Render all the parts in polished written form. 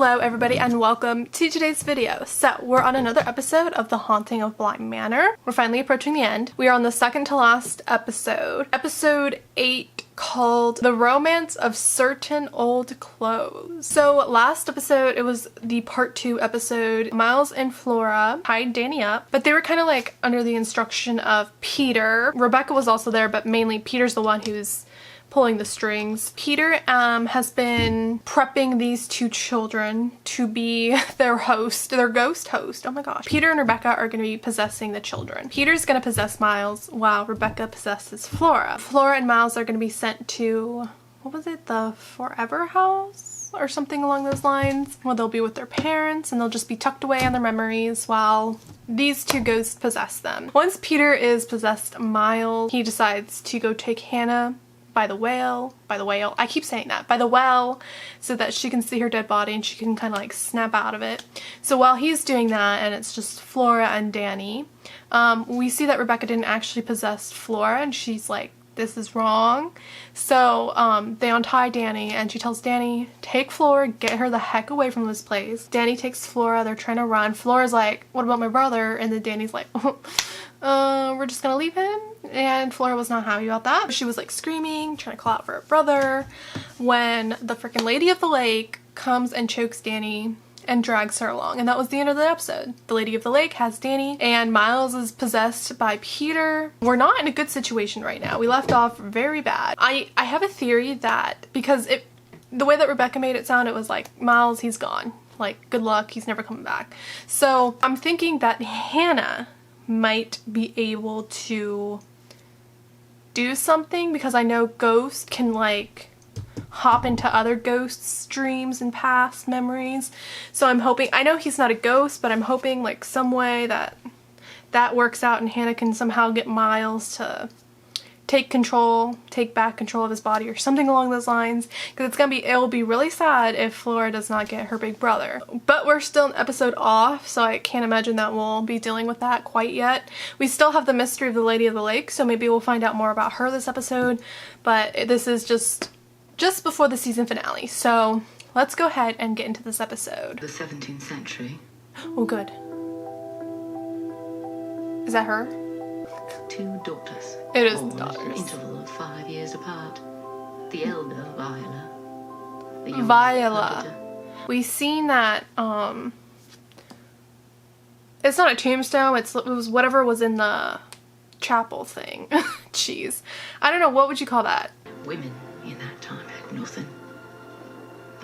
Hello everybody and welcome to today's video. So we're on another episode of the Haunting of Bly Manor. We're finally approaching the end. We are on the second to last episode. Episode 8 called The Romance of Certain Old Clothes. So last episode it was the part 2 episode. Miles and Flora tied Danny up, but they were kind of like under the instruction of Peter. Rebecca was also there, but mainly Peter's the one who's pulling the strings. Peter has been prepping these two children to be their host, their ghost host. Oh my gosh. Peter and Rebecca are going to be possessing the children. Peter's going to possess Miles while Rebecca possesses Flora. Flora and Miles are going to be sent to, what was it, the Forever House or something along those lines, where they'll be with their parents and they'll just be tucked away on their memories while these two ghosts possess them. Once Peter is possessed Miles, he decides to go take Hannah by the well, I keep saying that, by the well, so that she can see her dead body and she can kind of like snap out of it. So while he's doing that and it's just Flora and Danny, we see that Rebecca didn't actually possess Flora and she's like, this is wrong. So they untie Danny and she tells Danny, take Flora, get her the heck away from this place. Danny takes Flora, they're trying to run. Flora's like, what about my brother? And then Danny's like, we're just gonna leave him. And Flora was not happy about that. She was like screaming, trying to call out for her brother, when the freaking Lady of the Lake comes and chokes Danny and drags her along. And that was the end of the episode. The Lady of the Lake has Danny and Miles is possessed by Peter. We're not in a good situation right now. We left off very bad. I have a theory that because the way that Rebecca made it sound, it was like, Miles, he's gone. Like, good luck, he's never coming back. So I'm thinking that Hannah might be able to do something, because I know ghosts can like hop into other ghosts' dreams and past memories. So I'm hoping, I know he's not a ghost, but I'm hoping like some way that works out and Hannah can somehow get Miles to take back control of his body or something along those lines, because it'll be really sad if Flora does not get her big brother. But we're still an episode off, so I can't imagine that we'll be dealing with that quite yet. We still have the mystery of the Lady of the Lake, so maybe we'll find out more about her this episode, but this is just before the season finale. So let's go ahead and get into this episode. The 17th century. Oh good. Is that her? 2 daughters. It is born daughters. At an interval of 5 years apart. The elder, Viola. The younger, Viola. Perdita. We've seen that, it's not a tombstone, it was whatever was in the chapel thing. Jeez. I don't know, what would you call that? Women in that time had nothing.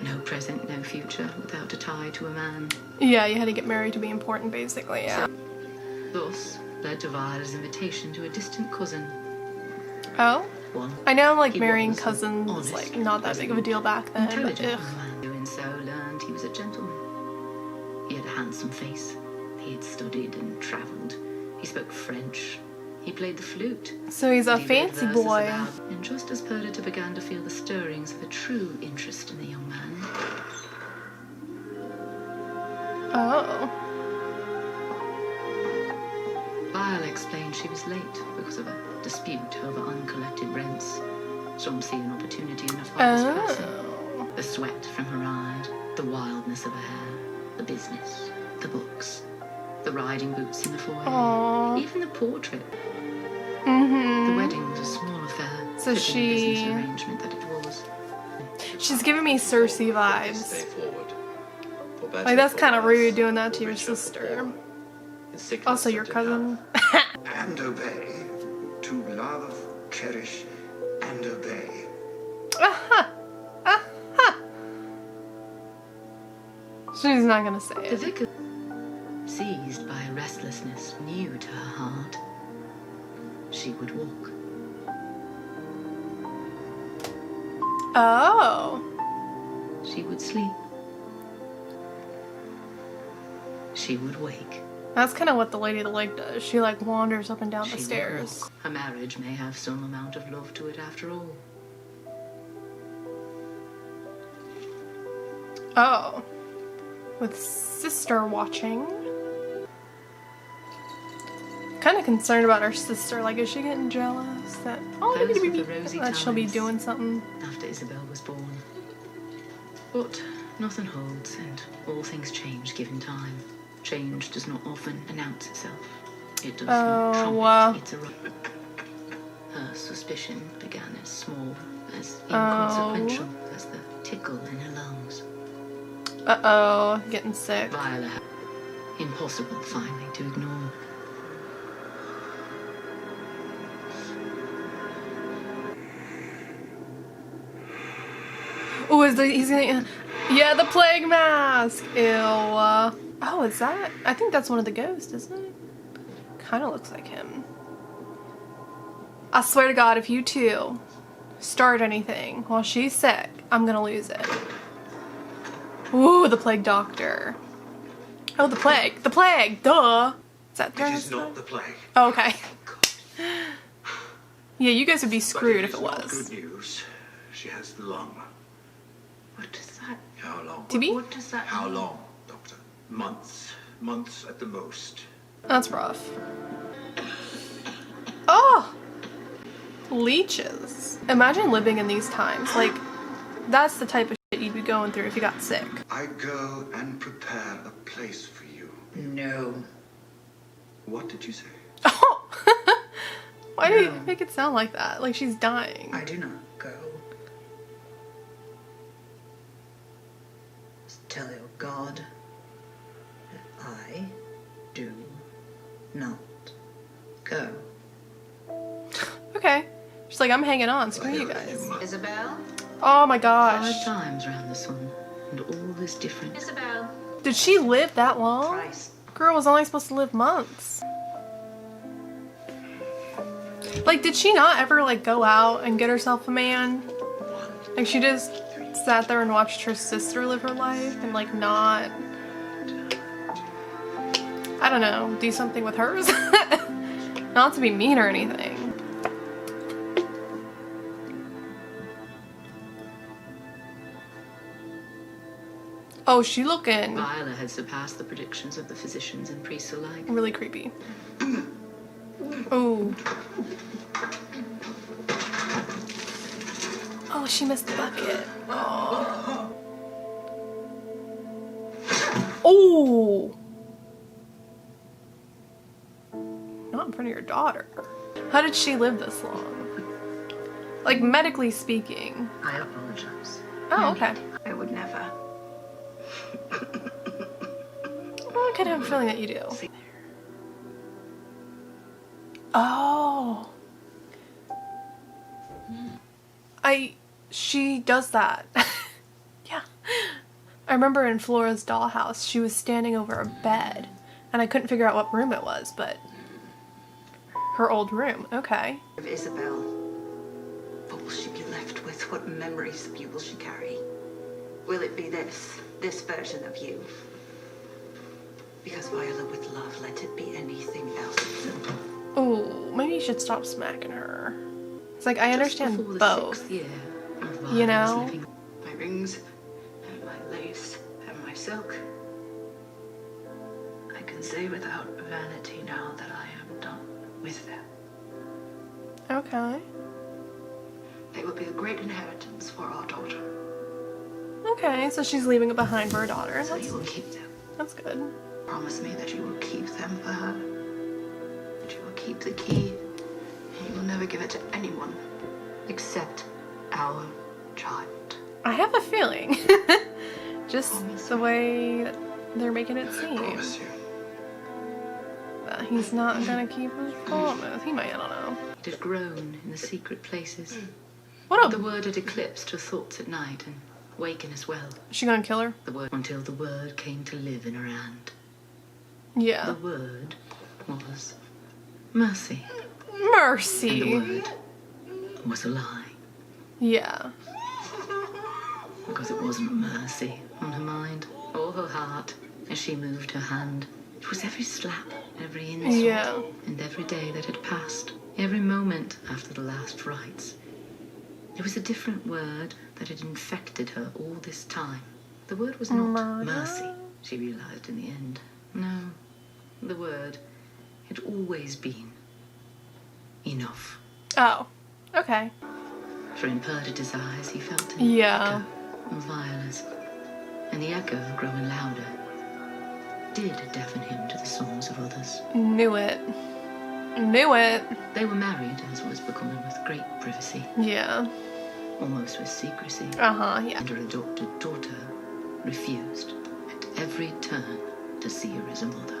No present, no future, without a tie to a man. Yeah, you had to get married to be important, basically, yeah. Thus led to Viola's invitation to a distant cousin. Oh? One. I know, like, He marrying was cousins was, like, not that big of a deal back then, but intelligent ugh. man. Doing so learned he was a gentleman. He had a handsome face. He had studied and travelled. He spoke French. He played the flute. So he's a And he read fancy verses boy. aloud. And just as Perdita began to feel the stirrings of a true interest in the young man, Oh. Viola explained she was late because of a dispute over uncollected rents. Some see an opportunity in a father's person. Oh. The sweat from her eye, the wildness of her hair, the business, the books, the riding boots in the foyer, Aww. even the portrait. Mm-hmm. The wedding was a small affair. So fitting the she- business arrangement that it was. She's giving me Cersei vibes. Like, that's kind of rude doing that to your sister. Also your cousin. And obey. To love, cherish, and obey. She's not gonna say The it. vicar, seized by a restlessness new to her heart, she would walk. Oh. She would sleep. She would wake. That's kind of what the Lady of the Lake does. She like wanders up and down She the would stairs. walk. Her marriage may have some amount of love to it after all. Oh. With sister watching. Kind of concerned about her sister. Like, is she getting jealous that Those were the rosy that she'll be times doing something? after Isabel was born. But Nothing holds, and all things change given time. Change does not often announce itself. It does not trumpet its arrival. Her suspicion began as small, as inconsequential as the tickle in her lungs. Uh-oh, getting sick. Viola, impossible finally to ignore. Oh, he's gonna... Yeah, the plague mask! Ew. Oh, is that... I think that's one of the ghosts, isn't it? Kind of looks like him. I swear to God, if you two start anything while she's sick, I'm gonna lose it. Ooh, the plague doctor. Oh, the plague. The plague! Duh! Is that It is not the plague. Oh, okay. Yeah, you guys would be screwed if it Not was. good news. She has the lung. What does that... How long? TB? What does that How mean? long, Doctor? Months. Months at the most. That's rough. Oh! Leeches. Imagine living in these times. Like, that's the type of shit you'd be going through if you got sick. I go and prepare a place for you. No. What did you say? Oh! Why do you make it sound like that? Like she's dying. I do not go. Tell your God that I do not go. Okay. She's like, I'm hanging on. Screw you guys. Isabel? Oh my gosh. 5 times round the sun, and all is different. Isabel. Did she live that long? Christ. Girl was only supposed to live months. Like, did she not ever, like, go out and get herself a man? Like, she just sat there and watched her sister live her life and, like, not... I don't know, do something with hers? Not to be mean or anything. Oh, she looking Viola had surpassed the predictions of the physicians and priests alike. really creepy. Oh. Oh, she missed the bucket. Oh. Oh. Not in front of your daughter. How did she live this long? Like, medically speaking. I apologize. Oh, okay. I would never. Well, I kind of have a feeling that you do. Oh. She does that. Yeah. I remember in Flora's dollhouse, she was standing over a bed, and I couldn't figure out what room it was, but her old room. Okay. Of Isabel. What will she be left with? What memories of you will she carry? Will it be this version of you? Because Viola, with love, let it be anything else. Oh, maybe you should stop smacking her. It's like, I understand Just before the both. 6th year of Viola's You know? living. My rings, and my lace, and my silk. I can say without vanity now that I am done with them. Okay. They will be a great inheritance for our daughter. Okay, so she's leaving it behind for her daughter. So you will keep them. That's good. Promise me that you will keep them for her. That you will keep the key. And you will never give it to anyone except our child. I have a feeling. Just the way that they're making it I seem. promise you. That he's not gonna keep his promise. He might, I don't know. It had grown in the secret places. What The a... word had eclipsed her thoughts at night and waken as well. Is she gonna kill her? The word until the word came to live in her hand. Yeah. The word was mercy. And the Mercy. word was a lie. Yeah. Because it wasn't mercy on her mind or her heart as she moved her hand. It was every slap, every insult, Yeah. and every day that had passed, every moment after the last rites. It was a different word that had infected her all this time. The word was not Murder? mercy, she realized in the end. No, the word had always been enough. Oh. Okay. For in Perdita's eyes he felt an Yeah. echo of Viola's. and the echo growing louder did deafen him to the songs of others. Knew it. Knew it. They were married, as was becoming, with great privacy. Yeah. Almost with secrecy. Uh-huh, yeah. And her adopted daughter refused at every turn to see her as a mother.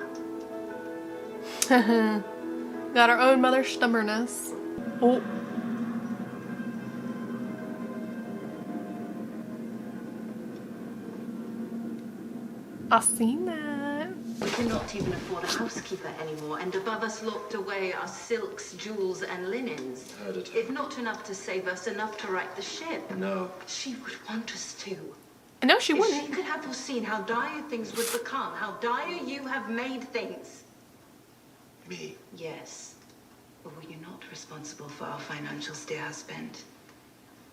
Got our own mother stubbornness. Oh. I seen that. We cannot even afford a housekeeper anymore, and above us locked away are silks, jewels, and linens. Heard it. If not enough to save us, enough to right the ship. No. She would want us to. No, she If wouldn't. she could have foreseen how dire things would become, how dire you have made things. Me. Yes. But were you not responsible for our financials, dear husband?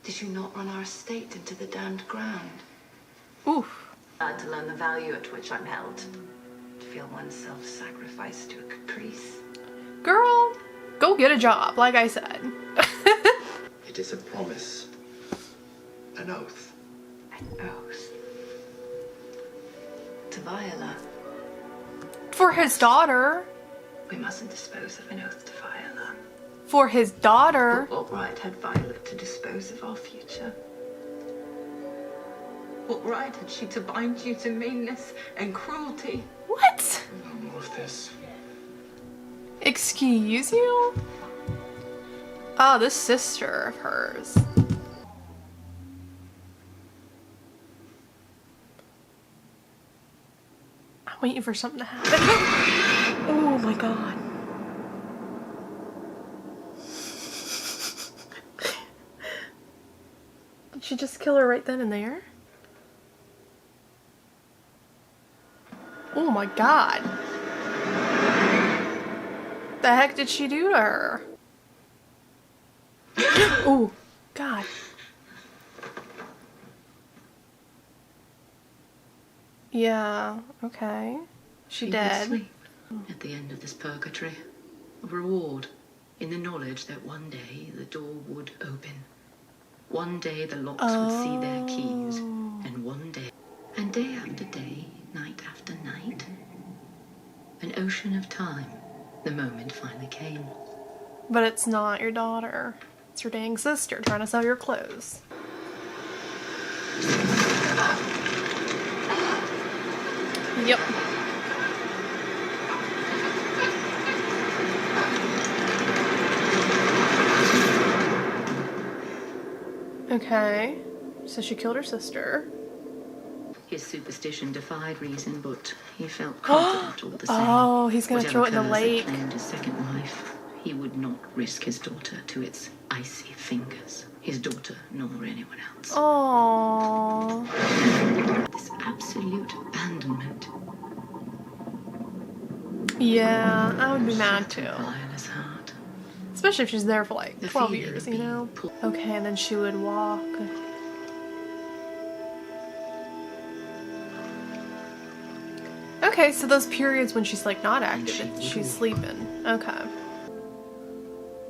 Did you not run our estate into the damned ground? Oof. To learn the value at which I'm held. To feel oneself sacrificed to a caprice. Girl, go get a job, like I said. It is a promise. An oath. An oath. To Viola. For his daughter. We mustn't dispose of an oath to Viola. For his daughter. What right had Violet to dispose of our future? What right had she to bind you to meanness and cruelty? What? No more of this. Excuse you? Oh, this sister of hers. I'm waiting for something to happen. Oh my god. Did she just kill her right then and there? Oh my god. The heck did she do to her? Oh, god. Yeah, okay. She Would dead. sleep at the end of this purgatory. A reward in the knowledge that one day the door would open. One day the locks would see their keys. And one day, and day after day, night after night, an ocean of time, the moment finally came. But it's not your daughter. It's your dang sister trying to sell your clothes. Yep. Okay. So she killed her sister. His superstition defied reason, but he felt confident all the same. Oh, he's gonna Whatever throw it in the curse had lake. claimed his second wife, he would not risk his daughter to its icy fingers. His daughter, nor anyone else. Oh. This absolute abandonment. Yeah, I would be mad too. Viola's heart. Especially if she's there for like The 12 feeling years, of you being know? pulled- Okay, and then she would walk. Okay, so those periods when she's like not active, she's sleeping. Okay.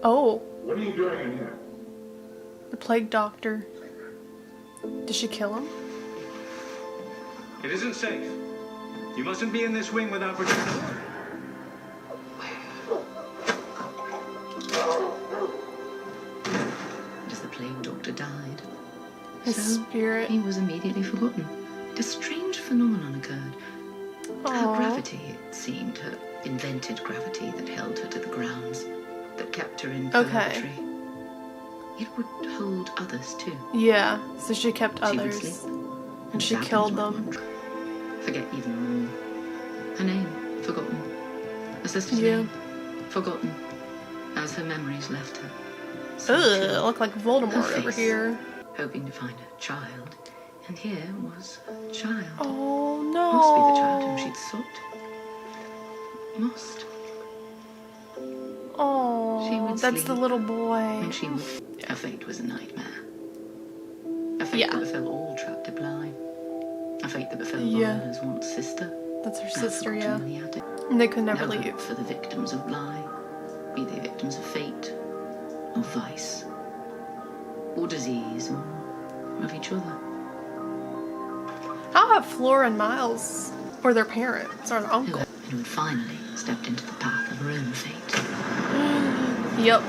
Oh, What are you doing in here? the plague doctor. Did she kill him? It isn't safe. You mustn't be in this wing without protection. As the plague doctor died, His spirit. he was immediately forgotten. A strange phenomenon occurred. Her Aw. gravity, it seemed, her invented gravity that held her to the grounds, that kept her in Okay. purgatory. It would hold others too. Yeah, so she kept She would others. sleep, And she sadness killed would them. wander. Forget even more. Her name, forgotten. Her sister's Yeah. name, forgotten. As her memories left her. So Ugh, too, look like Voldemort her over face. here. Hoping to find a child. And here was a child. Oh Must be the child whom no. she'd sought. Must. Oh, She would that's the sleep, little boy. And she would. Her fate was a nightmare. A fate Yeah. that befell all trapped at Bly. A fate that befell Yeah. Viola's once sister. That's her now sister, forgotten yeah. in the attic. And they could never No hope leave. for the victims of Bly, be they victims of fate, or vice, or disease, or of each other. How have Flora and Miles, or their parents, or their uncle? Who had finally stepped into the path of her own fate. Yep.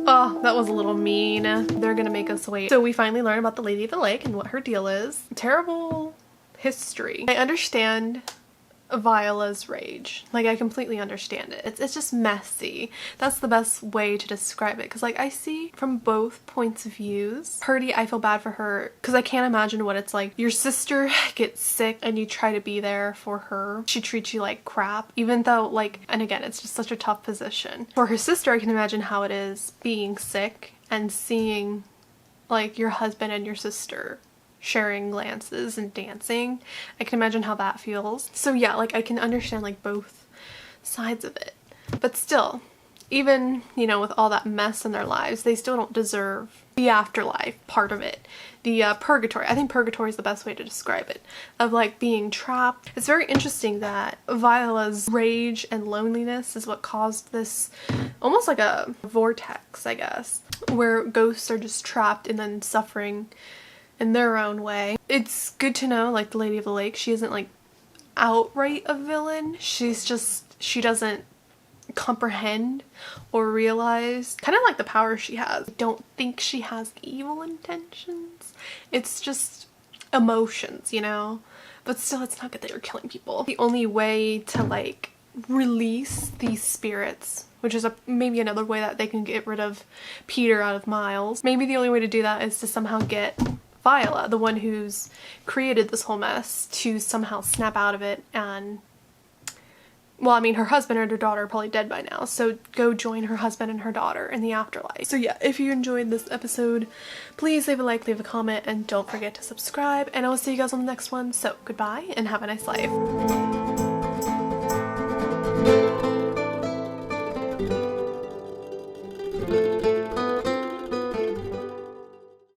Oh, that was a little mean. They're gonna make us wait. So we finally learn about the Lady of the Lake and what her deal is. Terrible history. I understand Viola's rage. Like, I completely understand it. It's just messy. That's the best way to describe it, because like I see from both points of views. Purdy, I feel bad for her because I can't imagine what it's like. Your sister gets sick and you try to be there for her. She treats you like crap, even though like, and again, it's just such a tough position. For her sister, I can imagine how it is being sick and seeing like your husband and your sister sharing glances and dancing. I can imagine how that feels. So yeah, like I can understand like both sides of it. But still, even, you know, with all that mess in their lives, they still don't deserve the afterlife part of it. The purgatory. I think purgatory is the best way to describe it. Of like being trapped. It's very interesting that Viola's rage and loneliness is what caused this almost like a vortex, I guess, where ghosts are just trapped and then suffering in their own way. It's good to know, like, the Lady of the Lake, she isn't like outright a villain. She's just, she doesn't comprehend or realize kind of like the power she has. I don't think she has evil intentions. It's just emotions, you know? But still, it's not good that you're killing people. The only way to like release these spirits, which is maybe another way that they can get rid of Peter out of Miles. Maybe the only way to do that is to somehow get Viola, the one who's created this whole mess, to somehow snap out of it and, well, I mean, her husband and her daughter are probably dead by now, so go join her husband and her daughter in the afterlife. So yeah, if you enjoyed this episode, please leave a like, leave a comment, and don't forget to subscribe, and I will see you guys on the next one. So goodbye and have a nice life.